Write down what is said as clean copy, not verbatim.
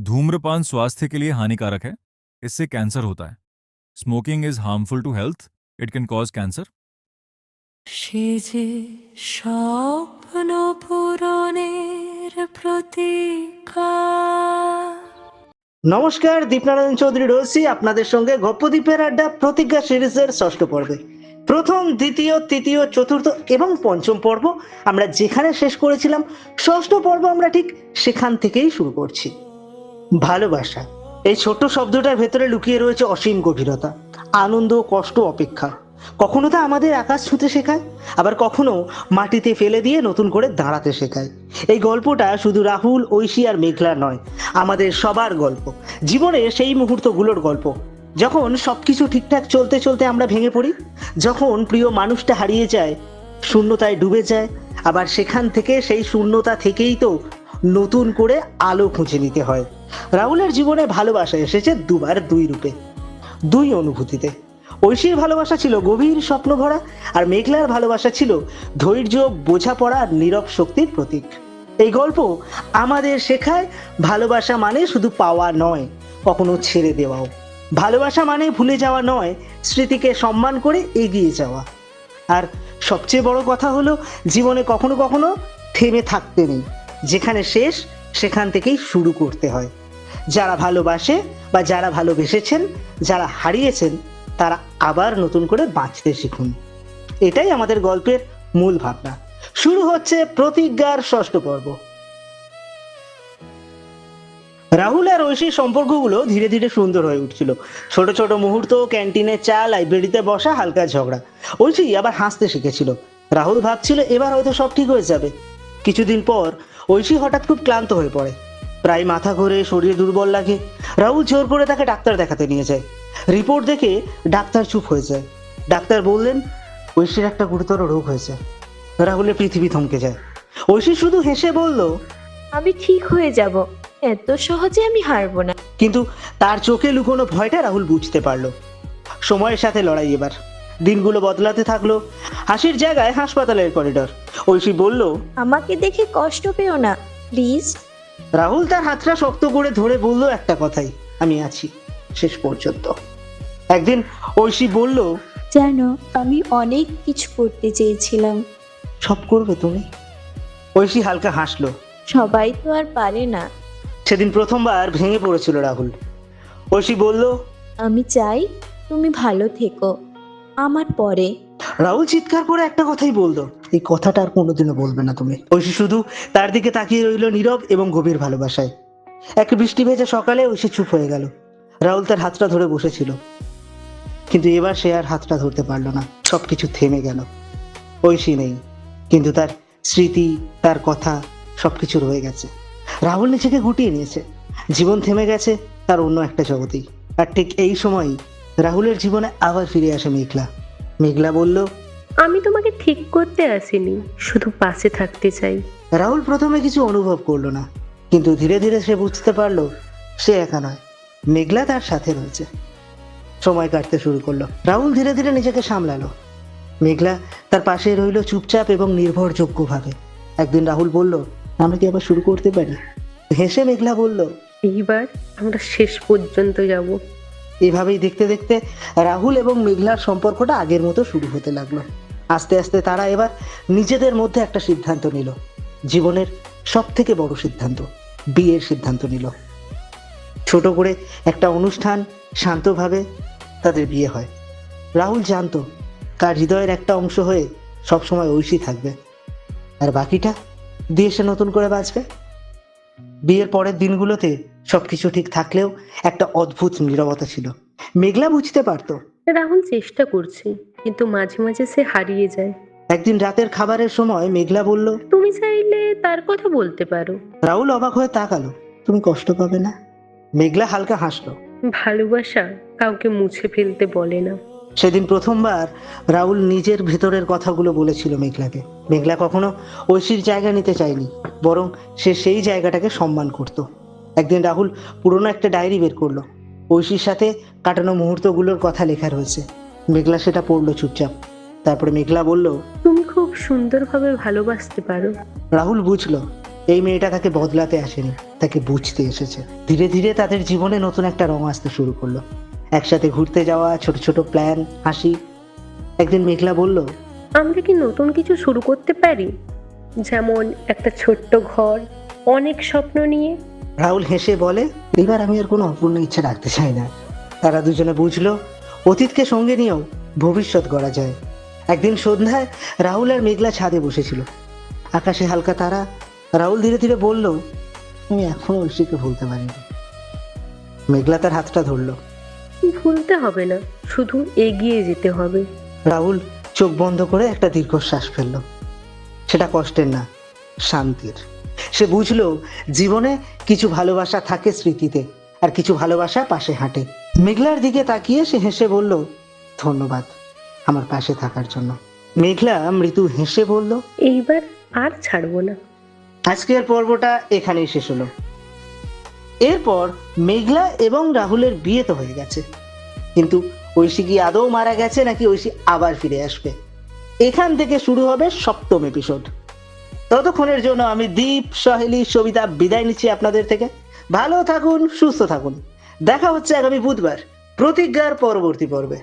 धूम्रपान स्वास्थ्य के लिए हानिकारक है। इससे कैंसर होता है। Smoking is harmful to health. It can cause cancer. সে যে স্বপ্ন পূরণের প্রতীক্ষা। নমস্কার, দীপনারায়ণ চৌধুরী রয়েছি আপনাদের সঙ্গে গপ্পদীপের আড্ডা প্রতিজ্ঞা সিরিজের ষষ্ঠ পর্বে। প্রথম, দ্বিতীয়, তৃতীয়, চতুর্থ এবং পঞ্চম পর্ব আমরা যেখানে শেষ করেছিলাম, ষষ্ঠ পর্ব আমরা ঠিক সেখান থেকেই শুরু করছি। ভালোবাসা, এই ছোট্ট শব্দটার ভেতরে লুকিয়ে রয়েছে অসীম গভীরতা, আনন্দ, কষ্ট, অপেক্ষা। কখনো তা আমাদের আকাশ ছুঁতে শেখায়, আবার কখনো মাটিতে ফেলে দিয়ে নতুন করে দাঁড়াতে শেখায়। এই গল্পটা শুধু রাহুল, ঐশী আর মেঘলার নয়, আমাদের সবার গল্প। জীবনে সেই মুহূর্তগুলোর গল্প যখন সবকিছু ঠিকঠাক চলতে চলতে আমরা ভেঙে পড়ি, যখন প্রিয় মানুষটা হারিয়ে যায়, শূন্যতায় ডুবে যায়, আবার সেখান থেকে, সেই শূন্যতা থেকেই তো নতুন করে আলো খুঁজে নিতে হয়। রাহুলের জীবনে ভালোবাসা এসেছে দুবার, দুই রূপে, দুই অনুভূতিতে। ঐশীর ভালোবাসা ছিল গভীর স্বপ্ন ভরা, আর মেঘলার ভালোবাসা ছিল ধৈর্য, বোঝাপড়া আর নীরব শক্তির প্রতীক। এই গল্প আমাদের শেখায় ভালোবাসা মানে শুধু পাওয়া নয়, কখনো ছেড়ে দেওয়াও। ভালোবাসা মানে ভুলে যাওয়া নয়, স্মৃতিকে সম্মান করে এগিয়ে যাওয়া। আর সবচেয়ে বড় কথা হলো, জীবনে কখনো কখনো থেমে থাকতে নেই। যেখানে শেষ, সেখান থেকেই শুরু করতে হয়। যারা ভালোবাসে বা যারা ভালোবেসেছেন, যারা হারিয়েছেন, তারা আবার নতুন করে বাঁচতে শিখুন। এটাই আমাদের গল্পের মূল ভাবনা। শুরু হচ্ছে প্রতিজ্ঞার ষষ্ঠ পর্ব। রাহুল আর ঐশীর সম্পর্কগুলো ধীরে ধীরে সুন্দর হয়ে উঠছিল। ছোট ছোট মুহূর্ত, ক্যান্টিনে চা, লাইব্রেরিতে বসা, হালকা ঝগড়া। ঐশী আবার হাসতে শিখেছিল। রাহুল ভাবছিল এবার হয়তো সব ঠিক হয়ে যাবে। কিছুদিন পর ঐশী হঠাৎ খুব ক্লান্ত হয়ে পড়ে। প্রায় মাথা ঘোরে, শরীর দুর্বল লাগে। রাহুল জোর করে তাকে ডাক্তার দেখাতে নিয়ে যায়। রিপোর্ট দেখে ডাক্তার চুপ হয়ে যায়। ডাক্তার বললেন ঐশীর একটা গুরুতর রোগ হয়েছে। রাহুলের পৃথিবী থমকে যায়। ঐশী শুধু হেসে বলল, আমি ঠিক হয়ে যাব, এত সহজে আমি হারবো না। কিন্তু তার চোখে লুকোনো ভয়টা রাহুল বুঝতে পারলো। সময়ের সাথে লড়াই এবার। দিনগুলো বদলাতে থাকলো। হাসির জায়গায় হাসপাতালের করিডর। ঐশী বলল, আমাকে দেখে কষ্ট পেও না প্লিজ। রাহুল তার হাতটা শক্ত করে ধরে বলল একটা কথাই, আমি আছি শেষ পর্যন্ত। একদিন ঐশী বলল, জানো, আমি অনেক কিছু করতে চেয়েছিলাম। সব করবে তুমি? ঐশী হালকা হাসলো। সবাই তো আর পারে না। সেদিন প্রথমবার ভেঙে পড়েছিল রাহুল। ঐশী বলল, আমি চাই তুমি ভালো থেকো আমার পরে। রাহুল চিৎকার করে একটা কথাই বললো, এই কথাটা আর কোনোদিনও বলবে না তুমি। ঐশী শুধু তার দিকে তাকিয়ে রইল, নীরব এবং গভীর ভালোবাসায়। এক বৃষ্টি ভেজা সকালে ঐশী চুপ হয়ে গেল। রাহুল তার হাতটা ধরে বসেছিল, কিন্তু এবার সে আর হাতটা ধরতে পারলো না। সবকিছু থেমে গেল। ঐশী নেই, কিন্তু তার স্মৃতি, তার কথা, সবকিছু রয়ে গেছে। রাহুল নিজেকে গুটিয়ে নিয়েছে। জীবন থেমে গেছে তার অন্য একটা জগতেই। আর ঠিক এই সময়ই রাহুলের জীবনে আবার ফিরে আসে মেঘলা। মেঘলা বলল, আমি তোমাকে ঠিক করতে আসিনি, শুধু পাশে থাকতে চাই। রাহুল প্রথমে কিছু অনুভব করলো না, কিন্তু ধীরে ধীরে সে বুঝতে পারলো সে একা নয়, মেঘলা তার সাথে রয়েছে। সময় কাটতে শুরু করলো। রাহুল ধীরে ধীরে নিজেকে সামলালো। মেঘলা তার পাশে রইল চুপচাপ এবং নির্ভরযোগ্যভাবে। একদিন রাহুল বলল, আমরা কি আবার শুরু করতে পারি? হেসে মেঘলা বলল, এইবার আমরা শেষ পর্যন্ত যাব। এভাবেই দেখতে দেখতে রাহুল এবং মেঘলার সম্পর্কটা আগের মতো শুরু হতে লাগলো। আস্তে আস্তে তারা এবার নিজেদের মধ্যে একটা সিদ্ধান্ত নিল, জীবনের সব থেকে বড় সিদ্ধান্ত, বিয়ের সিদ্ধান্ত নিল। ছোট করে একটা অনুষ্ঠান, শান্তভাবে তাদের বিয়ে হয়। রাহুল জানতো তার হৃদয়ের একটা অংশ হয়ে সবসময় ঐশী থাকবে, আর বাকিটা দিয়ে সে নতুন করে বাঁচবে। বিয়ের পরের দিনগুলোতে সবকিছু ঠিক থাকলেও একটা অদ্ভুত নীরবতা ছিল। মেঘলা বুঝতে পারতো রাহুল চেষ্টা করছে, কিন্তু মাঝে মাঝে সে হারিয়ে যায়। একদিন রাতের খাবারের সময় মেঘলা বলল, তুমি চাইলে তার কথা বলতে পারো। রাহুল অবাক হয়ে তাকালো, তুমি কষ্ট পাবে না? মেঘলা হালকা হাসলো। ভালোবাসা কাউকে মুছে ফেলতে বলে না। সেদিন প্রথমবার রাহুল নিজের ভেতরের কথাগুলো বলেছিল মেঘলাকে। মেঘলা কখনো ঐশীর জায়গা নিতে চায়নি, বরং সে সেই জায়গাটাকে সম্মান করত। একদিন রাহুল পুরনো একটা ডায়েরি বের করলো। ঐশীর সাথে কাটানো মুহূর্তগুলোর কথা লেখা রয়েছে। মেঘলা সেটা পড়লো চুপচাপ। তারপরে মেঘলা বলল, তুমি খুব সুন্দরভাবে ভালোবাসতে পারো। রাহুল বুঝলো এই মেয়েটা তাকে বদলাতে আসেনি, তাকে বুঝতে এসেছে। ধীরে ধীরে তাদের জীবনে নতুন একটা রং আসতে শুরু করলো। একসাথে ঘুরতে যাওয়া, ছোট ছোট প্ল্যান, হাসি। একদিন মেঘলা বলল, আমরা কি নতুন কিছু শুরু করতে পারি? যেমন একটা ছোট্ট ঘর, অনেক স্বপ্ন নিয়ে। রাহুল হেসে বলে, এবার আমি আর কোনো অপূর্ণ ইচ্ছা রাখতে চাই না। তারা দুজনে বুঝলো অতীতকে সঙ্গে নিয়েও ভবিষ্যৎ গড়া যায়। একদিন সন্ধ্যায় রাহুল আর মেঘলা ছাদে বসেছিল, আকাশে হালকা তারা। রাহুল ধীরে ধীরে বলল, আমি এখনো ঐশীকে ভুলতে পারিনি। মেঘলা তার হাতটা ধরলো। ভুলতে হবে না, শুধু এগিয়ে যেতে হবে। রাহুল চোখ বন্ধ করে একটা দীর্ঘশ্বাস ফেলল। সেটা কষ্টের না, শান্তির। সে বুঝলো জীবনে কিছু ভালোবাসা থাকে স্মৃতিতে, আর কিছু ভালোবাসা পাশে হাঁটে। মেঘলার দিকে তাকিয়ে সে হেসে বলল, ধন্যবাদ আমার পাশে থাকার জন্য। মেঘলা মৃদু হেসে বলল, এইবার আর ছাড়বো না। আজকের পর্বটা এখানেই শেষ হলো। এরপর মেঘলা এবং রাহুলের বিয়ে তো হয়ে গেছে, কিন্তু ঐশী কি আদৌ মারা গেছে নাকি ঐশী আবার ফিরে আসবে? এখান থেকে শুরু হবে 7ম এপিসোড। ততক্ষণের জন্য আমি দীপ, সহেলি, সবিতা বিদায় নিচ্ছি আপনাদের থেকে। ভালো থাকুন, সুস্থ থাকুন। দেখা হচ্ছে আগামী বুধবার প্রতিজ্ঞার পরবর্তী পর্বে।